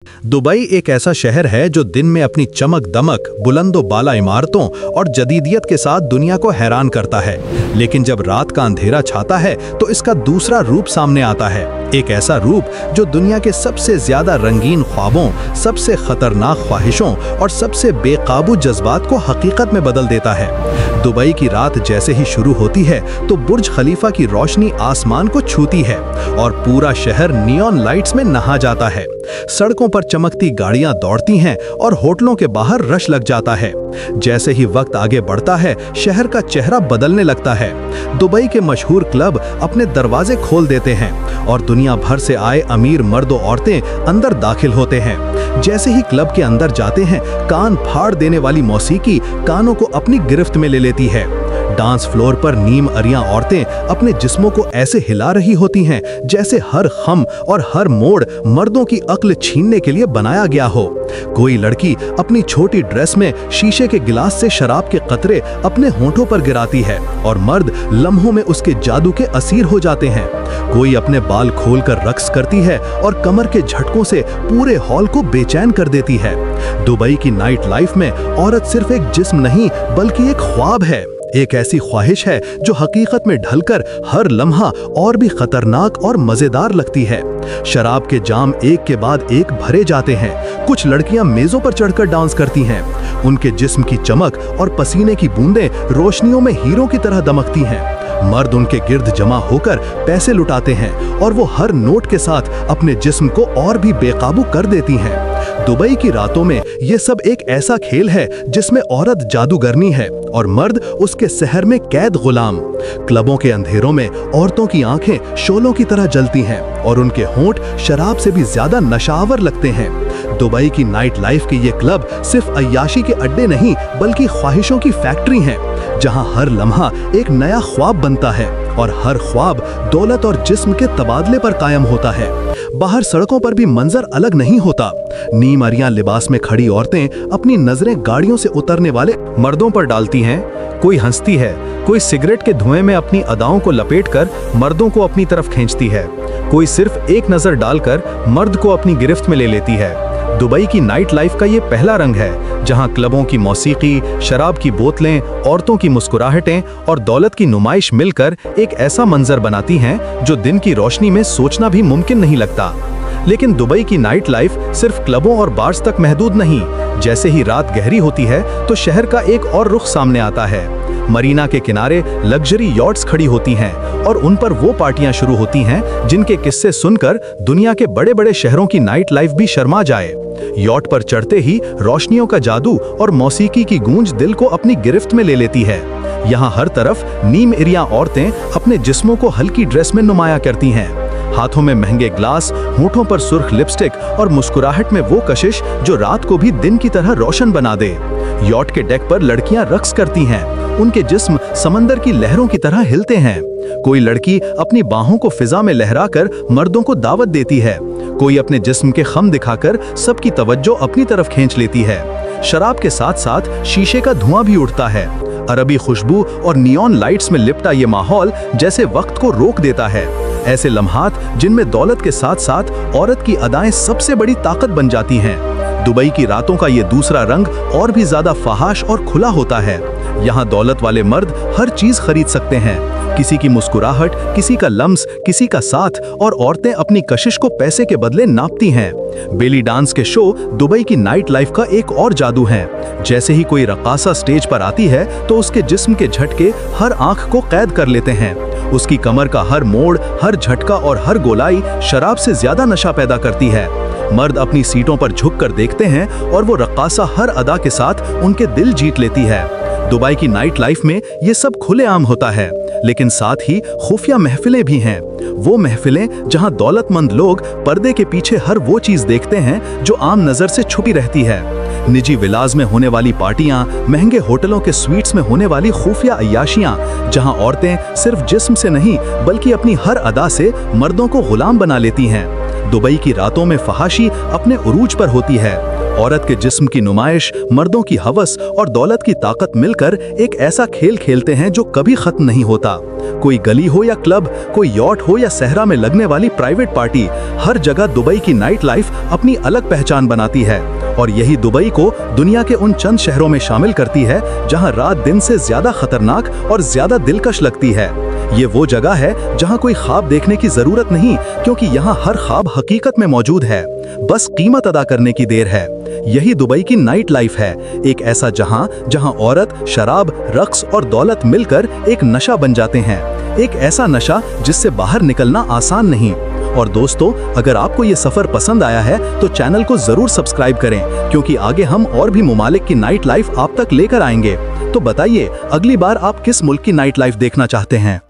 Dubai एक ऐसा शहर है जो दिन में अपनी चमक दमक, बुलंदो बाला इमारतों और जदीदियत के साथ दुनिया को हैरान करता है। लेकिन जब रात का अंधेरा छाता है तो इसका दूसरा रूप सामने आता है, एक ऐसा रूप जो दुनिया के सबसे ज्यादा रंगीन ख्वाबों, सबसे खतरनाक ख्वाहिशों और सबसे बेकाबू जज्बात को हकीकत में बदल देता है। दुबई की रात जैसे ही शुरू होती है तो बुर्ज खलीफा की रोशनी आसमान को छूती है और पूरा शहर नियॉन लाइट्स में नहा जाता है। सड़कों पर चमकती गाड़ियां दौड़ती हैं और होटलों के बाहर रश लग जाता है। जैसे ही वक्त आगे बढ़ता है, शहर का चेहरा बदलने लगता है। दुबई के मशहूर क्लब अपने दरवाजे खोल देते हैं और दुनिया भर से आए अमीर मर्द और औरतें अंदर दाखिल होते हैं। जैसे ही क्लब के अंदर जाते हैं, कान फाड़ देने वाली मौसीकी कानों को अपनी गिरफ्त में ले लेती है। डांस फ्लोर पर नीम अरियां औरतें अपने जिस्मों को ऐसे हिला रही होती हैं जैसे हर खम और हर मोड़ मर्दों की अक्ल छीनने के लिए बनाया गया हो। कोई लड़की अपनी छोटी ड्रेस में शीशे के गिलास से शराब के कतरे अपने होंठों पर गिराती है और मर्द लम्हों में उसके जादू के असीर हो जाते हैं। कोई अपने बाल खोलकर रक्स करती है और कमर के झटकों से पूरे हॉल को बेचैन कर देती है। दुबई की नाइट लाइफ में औरत सिर्फ एक जिस्म नहीं बल्कि एक ख्वाब है, एक ऐसी ख्वाहिश है जो हकीकत में ढलकर हर लम्हा और भी खतरनाक और मजेदार लगती है। शराब के जाम एक के बाद एक भरे जाते हैं। कुछ लड़कियां मेजों पर चढ़कर डांस करती हैं। उनके जिस्म की चमक और पसीने की बूंदें रोशनियों में हीरों की तरह दमकती हैं। मर्द उनके गिर्द जमा होकर पैसे लुटाते हैं और वो हर नोट के साथ अपने जिस्म को और भी बेकाबू कर देती हैं। दुबई की रातों में ये सब एक ऐसा खेल है जिसमें औरत जादूगरनी है और मर्द उसके शहर में कैद गुलाम। क्लबों के अंधेरों में औरतों की आंखें शोलों की तरह जलती हैं और उनके होंठ शराब से भी ज्यादा नशावर लगते हैं। दुबई की नाइट लाइफ के ये क्लब सिर्फ अय्याशी के अड्डे नहीं बल्कि ख्वाहिशों की फैक्ट्री हैं, जहां हर लम्हा एक नया ख्वाब बनता है और हर ख्वाब दौलत और जिस्म के तबादले पर कायम होता है। बाहर सड़कों पर भी मंजर अलग नहीं होता। नीम अरियां लिबास में खड़ी औरतें अपनी नजरें गाड़ियों से उतरने वाले मर्दों पर डालती हैं। कोई हंसती है, कोई सिगरेट के धुएं में अपनी अदाओं को लपेटकर मर्दों को अपनी तरफ खींचती है, कोई सिर्फ एक नजर डालकर मर्द को अपनी गिरफ्त में ले लेती है। दुबई की नाइट लाइफ का ये पहला रंग है जहां क्लबों की मौसीकी, शराब की बोतलें, औरतों की मुस्कुराहटें और दौलत की नुमाइश मिलकर एक ऐसा मंजर बनाती हैं जो दिन की रोशनी में सोचना भी मुमकिन नहीं लगता। लेकिन दुबई की नाइट लाइफ सिर्फ क्लबों और बार्स तक महदूद नहीं। जैसे ही रात गहरी होती है तो शहर का एक और रुख सामने आता है। मरीना के किनारे लग्जरी यॉट्स खड़ी होती हैं और उन पर वो पार्टियां शुरू होती हैं जिनके किस्से सुनकर दुनिया के बड़े बड़े शहरों की नाइट लाइफ भी शर्मा जाए। यॉट पर चढ़ते ही रोशनियों का जादू और मौसीकी की गूंज दिल को अपनी गिरफ्त में ले लेती है। यहाँ हर तरफ नीम अरियां औरतें अपने जिस्मों को हल्की ड्रेस में नुमाया करती हैं। हाथों में महंगे ग्लास, होठों पर सुर्ख लिपस्टिक और मुस्कुराहट में वो कशिश जो रात को भी दिन की तरह रोशन बना दे। यॉट के डेक पर लड़कियां रक्स करती हैं। उनके जिस्म समंदर की लहरों की तरह हिलते हैं। कोई लड़की अपनी बाहों को फिजा में लहराकर मर्दों को दावत देती है। कोई अपने जिस्म के खम दिखाकर सबकी तवज्जो अपनी तरफ खींच लेती है। शराब के साथ साथ शीशे का धुआं भी उठता है। अरबी खुशबू और नियॉन लाइट्स में लिपटा ये माहौल जैसे वक्त को रोक देता है। ऐसे लम्हात जिनमें दौलत के साथ साथ औरत की अदाएं सबसे बड़ी ताकत बन जाती हैं। दुबई की रातों का ये दूसरा रंग और भी ज्यादा फहाश और खुला होता है। यहाँ दौलत वाले मर्द हर चीज खरीद सकते हैं, किसी की मुस्कुराहट, किसी का लम्स, किसी का साथ, और औरतें अपनी कशिश को पैसे के बदले नापती हैं। बेली डांस के शो दुबई की नाइट लाइफ का एक और जादू है। जैसे ही कोई रक्कासा स्टेज पर आती है तो उसके जिस्म के झटके हर आंख को कैद कर लेते हैं। उसकी कमर का हर मोड़, हर झटका और हर गोलाई शराब से ज्यादा नशा पैदा करती है। मर्द अपनी सीटों पर झुककर देखते हैं और वो रक्कासा हर अदा के साथ उनके दिल जीत लेती है। दुबई की नाइट लाइफ में ये सब खुलेआम होता है, लेकिन साथ ही खुफिया महफिलें भी हैं। वो महफिलें जहां दौलतमंद लोग पर्दे के पीछे हर वो चीज देखते हैं जो आम नजर से छुपी रहती है। निजी विलास में होने वाली पार्टियां, महंगे होटलों के स्वीट्स में होने वाली खुफिया अय्याशियां, जहां औरतें सिर्फ जिस्म से नहीं बल्कि अपनी हर अदा से मर्दों को गुलाम बना लेती हैं। दुबई की रातों में फहाशी अपने उरूज पर होती है। औरत के जिस्म की नुमाइश, मर्दों की हवस और दौलत की ताकत मिलकर एक ऐसा खेल खेलते हैं जो कभी खत्म नहीं होता। कोई गली हो या क्लब, कोई यॉट हो या सहरा में लगने वाली प्राइवेट पार्टी, हर जगह दुबई की नाइट लाइफ अपनी अलग पहचान बनाती है। और यही दुबई को दुनिया के उन चंद शहरों में शामिल करती है जहां रात दिन से ज्यादा खतरनाक और ज्यादा दिलकश लगती है। ये वो जगह है जहां कोई ख्वाब देखने की जरूरत नहीं, क्योंकि यहाँ हर ख्वाब हकीकत में मौजूद है, बस कीमत अदा करने की देर है। यही दुबई की नाइट लाइफ है, एक ऐसा जहां औरत, शराब, रक्स और दौलत मिलकर एक नशा बन जाते हैं। एक ऐसा नशा जिससे बाहर निकलना आसान नहीं। और दोस्तों, अगर आपको ये सफर पसंद आया है तो चैनल को जरूर सब्सक्राइब करें, क्योंकि आगे हम और भी मुमालिक की नाइट लाइफ आप तक लेकर आएंगे। तो बताइए, अगली बार आप किस मुल्क की नाइट लाइफ देखना चाहते हैं?